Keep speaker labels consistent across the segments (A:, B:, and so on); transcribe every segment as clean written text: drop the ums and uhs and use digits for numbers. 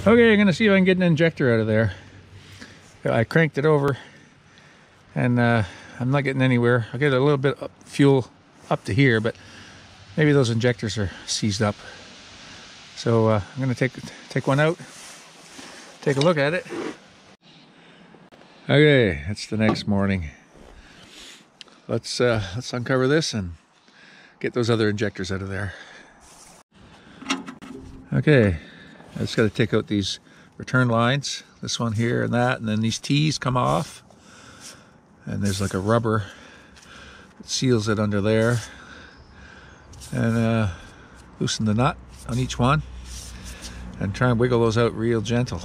A: Okay, I'm gonna see if I can get an injector out of there. I cranked it over and I'm not getting anywhere. I get a little bit of fuel up to here, but maybe those injectors are seized up. So I'm gonna take one out, take a look at it. Okay, it's the next morning. Let's uncover this and get those other injectors out of there. Okay, I just got to take out these return lines, this one here and that, and then these T's come off, and there's like a rubber that seals it under there, and loosen the nut on each one and try and wiggle those out real gentle.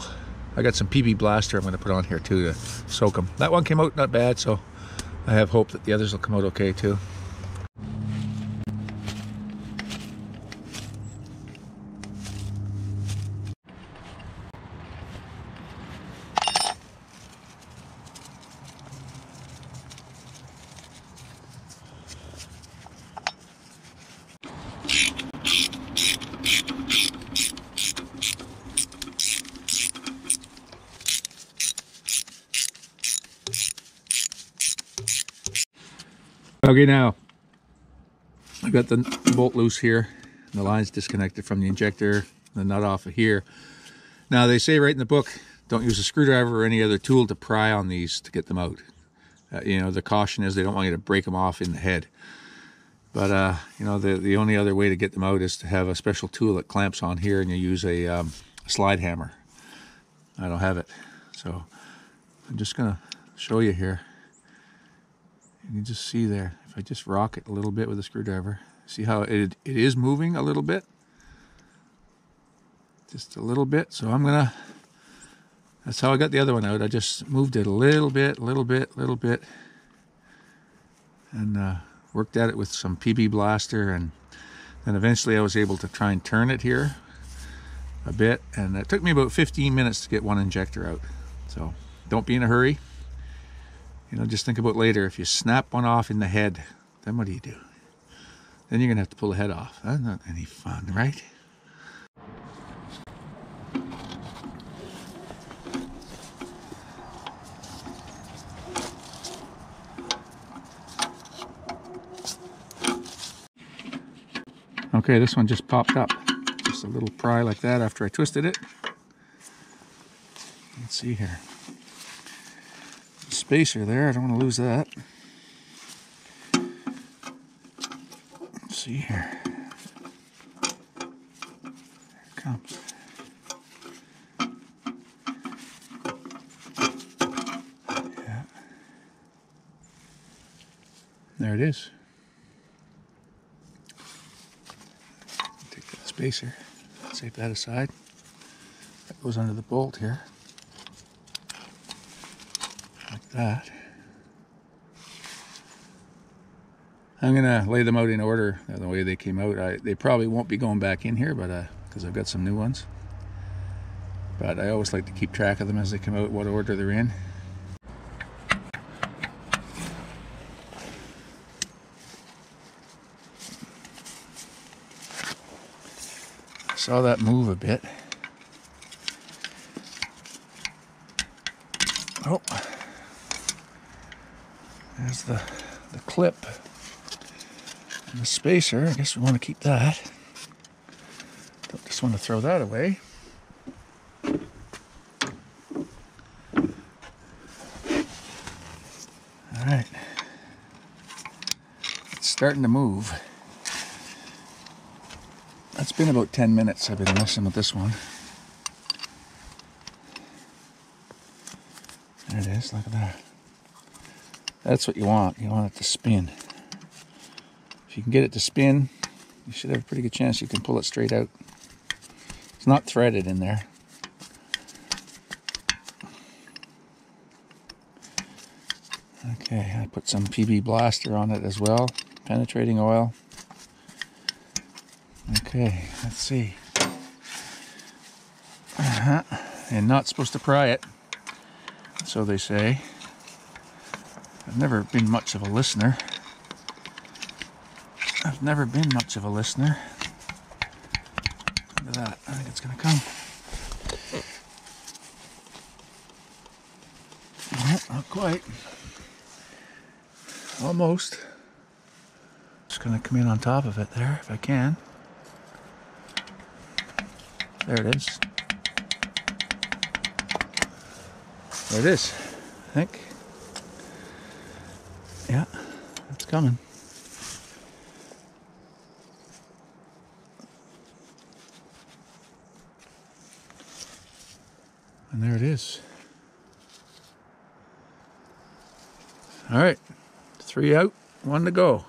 A: I got some PB Blaster I'm going to put on here too to soak them. That one came out not bad, so I have hope that the others will come out okay too. Okay, now I've got the bolt loose here, and the line's disconnected from the injector, the nut off of here. Now they say right in the book, don't use a screwdriver or any other tool to pry on these to get them out. You know, the caution is they don't want you to break them off in the head. But you know, the only other way to get them out is to have a special tool that clamps on here, and you use a slide hammer. I don't have it, so I'm just gonna show you here. You can just see there, if I just rock it a little bit with a screwdriver, see how it is moving a little bit? Just a little bit, so I'm gonna, that's how I got the other one out. I just moved it a little bit, and worked at it with some PB Blaster, and then eventually I was able to try and turn it here a bit, and it took me about 15 minutes to get one injector out. So don't be in a hurry. You know, just think about later, if you snap one off in the head, then what do you do? Then you're gonna have to pull the head off. That's not any fun, right? Okay, this one just popped up. Just a little pry like that after I twisted it. Let's see here. Spacer there, I don't want to lose that. Let's see here. Here it comes. Yeah. There it is. Take that spacer, save that aside. That goes under the bolt here. Like that. I'm gonna lay them out in order the way they came out. They probably won't be going back in here, but because I've got some new ones. But I always like to keep track of them as they come out, what order they're in. I saw that move a bit. Oh. There's the clip and the spacer. I guess we want to keep that. Don't just want to throw that away. All right. It's starting to move. It's been about 10 minutes I've been messing with this one. There it is, look at that. That's what you want. You want it to spin. If you can get it to spin, you should have a pretty good chance you can pull it straight out. It's not threaded in there. Okay, I put some PB Blaster on it as well. Penetrating oil. Okay, let's see. And not supposed to pry it, so they say. I've never been much of a listener. Look at that. I think it's gonna come. quite. Almost. Just gonna come in on top of it there if I can. There it is. There it is, I think. Yeah, it's coming. And there it is. All right, 3 out, 1 to go.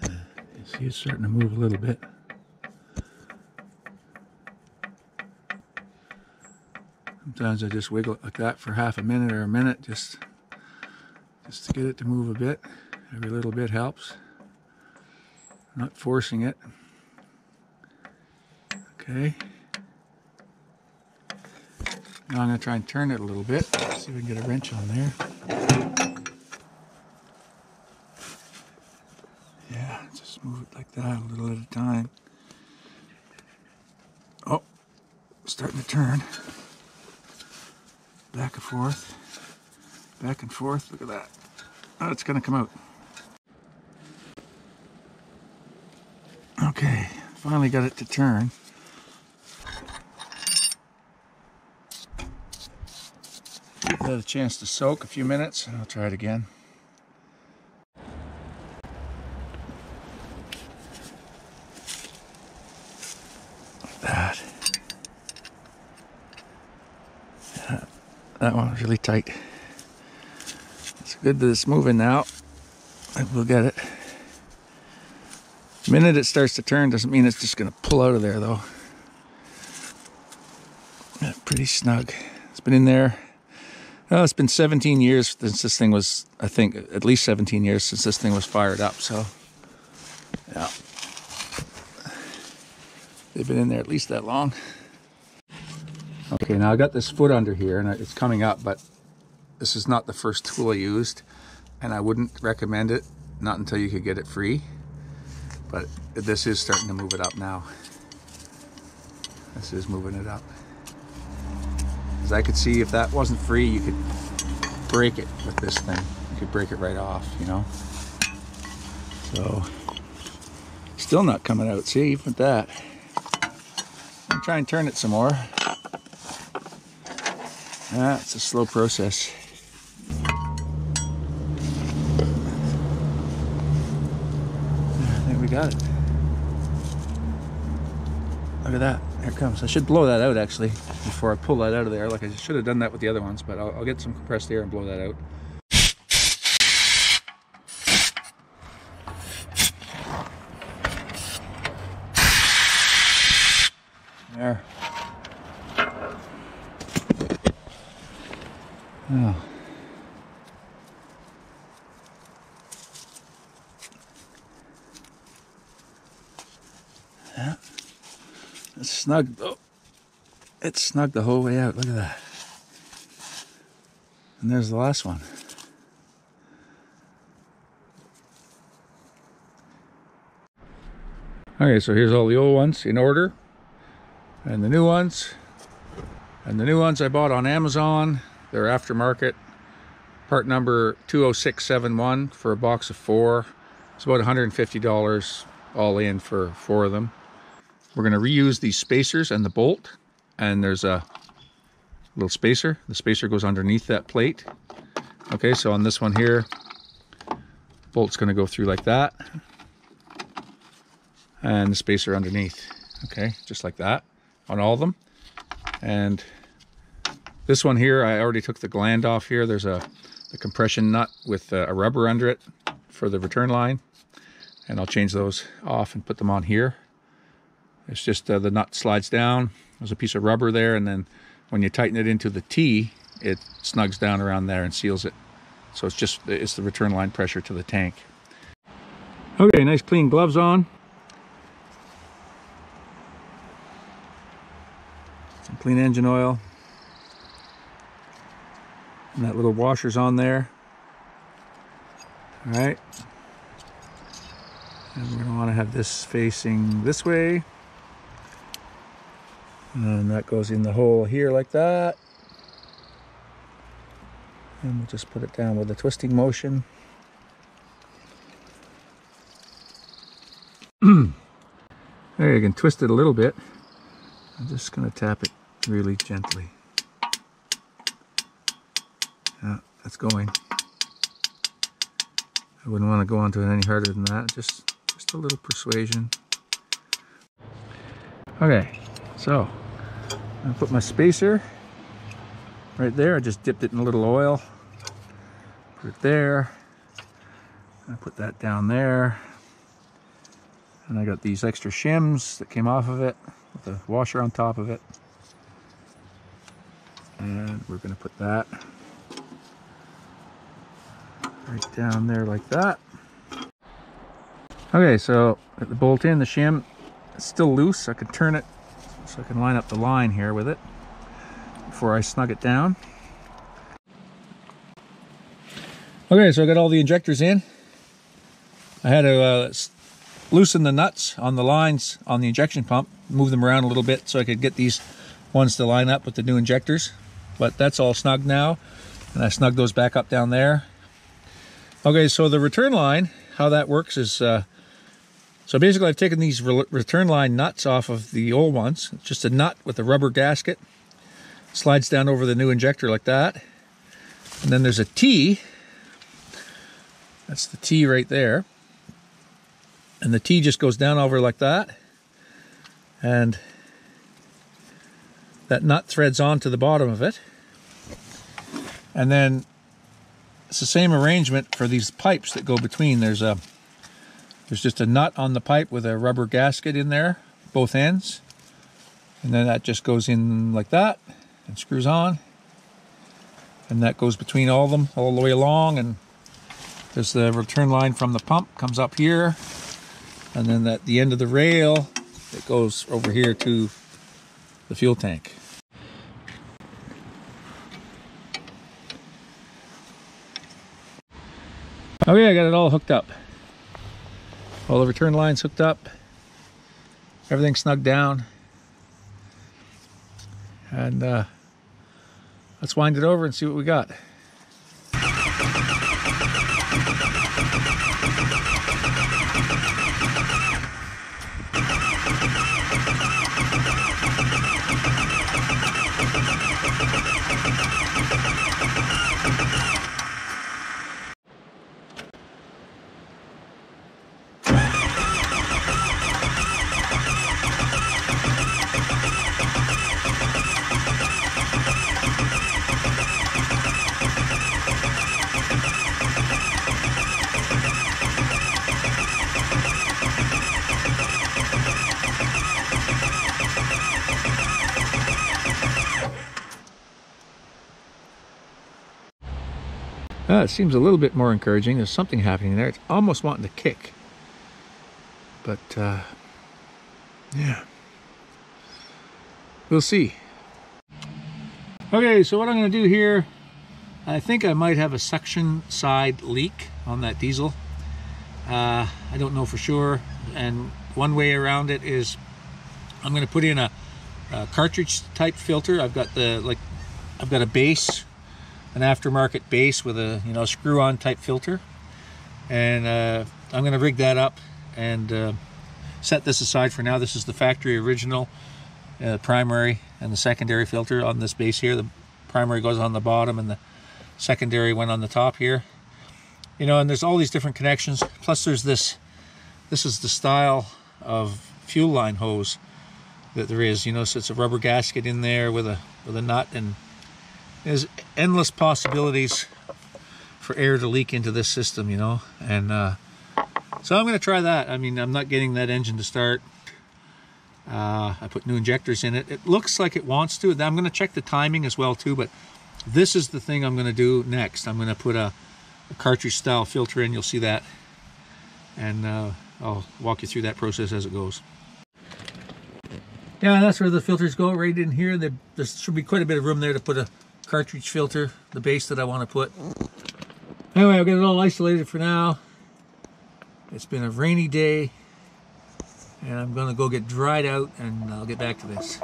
A: You see it's starting to move a little bit. Sometimes I just wiggle it like that for half a minute or a minute just to get it to move a bit. Every little bit helps. I'm not forcing it. Okay. Now I'm going to try and turn it a little bit. See if we can get a wrench on there. Yeah, just move it like that a little at a time. Oh, starting to turn. Back and forth. Back and forth. Look at that. Oh, it's going to come out. Okay, finally got it to turn. Had a chance to soak a few minutes, and I'll try it again. Like that. Yeah, that one was really tight. It's good that it's moving now. I will get it. The minute it starts to turn doesn't mean it's just going to pull out of there, though. Yeah, pretty snug. It's been in there. Oh, it's been 17 years since this thing was, I think, at least 17 years since this thing was fired up, so, yeah. They've been in there at least that long. Okay, now I got this foot under here, and it's coming up, but this is not the first tool I used, and I wouldn't recommend it, not until you could get it free, but this is starting to move it up now. This is moving it up. As I could see, if that wasn't free, you could break it with this thing. You could break it right off, you know. So, still not coming out. See, even with that. I'm try and turn it some more. Ah, it's a slow process. I think we got it. Look at that. Here it comes. I should blow that out actually before I pull that out of there. Like I should have done that with the other ones, but I'll get some compressed air and blow that out. There. Oh. Yeah. It's snug. Oh, it's snug the whole way out. Look at that. And there's the last one. Okay, so here's all the old ones in order, and the new ones. And the new ones I bought on Amazon. They're aftermarket. Part number 20671 for a box of 4. It's about $150 all in for 4 of them. We're going to reuse these spacers and the bolt, and there's a little spacer. The spacer goes underneath that plate. Okay, so on this one here, bolt's going to go through like that, and the spacer underneath. Okay, just like that on all of them. And this one here, I already took the gland off here. There's the compression nut with a rubber under it for the return line, and I'll change those off and put them on here. It's just the nut slides down. There's a piece of rubber there, and then when you tighten it into the T, it snugs down around there and seals it. So it's the return line pressure to the tank. Okay, nice clean gloves on. Some clean engine oil. And that little washer's on there. All right. And we're going to want to have this facing this way. And that goes in the hole here like that. And we'll just put it down with a twisting motion. There, you can twist it a little bit. I'm just going to tap it really gently. Yeah, that's going. I wouldn't want to go onto it any harder than that. Just a little persuasion. Okay, so I'm going to put my spacer right there. I just dipped it in a little oil. Put it there. I put that down there. And I got these extra shims that came off of it with the washer on top of it. And we're going to put that right down there like that. Okay, so at the bolt in, the shim is still loose. I can turn it so I can line up the line here with it before I snug it down. Okay, so I got all the injectors in. I had to loosen the nuts on the lines on the injection pump, move them around a little bit so I could get these ones to line up with the new injectors. But that's all snug now, and I snugged those back up down there. Okay, so the return line, how that works is, so basically I've taken these return line nuts off of the old ones. It's just a nut with a rubber gasket. Slides down over the new injector like that. And then there's a T. That's the T right there. And the T just goes down over like that. And that nut threads onto the bottom of it. And then it's the same arrangement for these pipes that go between. There's just a nut on the pipe with a rubber gasket in there, both ends. And then that just goes in like that and screws on. And that goes between all of them all the way along. And there's the return line from the pump, comes up here. And then at the end of the rail, it goes over here to the fuel tank. Okay, I got it all hooked up. All the return lines hooked up. Everything snugged down. And let's wind it over and see what we got. It seems a little bit more encouraging. There's something happening there. It's almost wanting to kick. But, yeah. We'll see. Okay, so what I'm going to do here, I think I might have a suction side leak on that diesel. I don't know for sure. And one way around it is I'm going to put in a cartridge type filter. I've got a base, an aftermarket base with a screw-on type filter, and I'm going to rig that up and set this aside for now. This is the factory original primary and the secondary filter on this base here. The primary goes on the bottom and the secondary went on the top here. And there's all these different connections. Plus there's this is the style of fuel line hose that there is. So it's a rubber gasket in there with a nut, and there's endless possibilities for air to leak into this system, and so I'm going to try that. I mean, I'm not getting that engine to start. I put new injectors in it. It looks like it wants to. I'm going to check the timing as well too, but this is the thing I'm going to do next. I'm going to put a cartridge style filter in. You'll see that, and I'll walk you through that process as it goes. Yeah, that's where the filters go, right in here. There should be quite a bit of room there to put a cartridge filter, the base that I want to put. Anyway, I'll get it all isolated for now. It's been a rainy day, and I'm going to go get dried out, and I'll get back to this.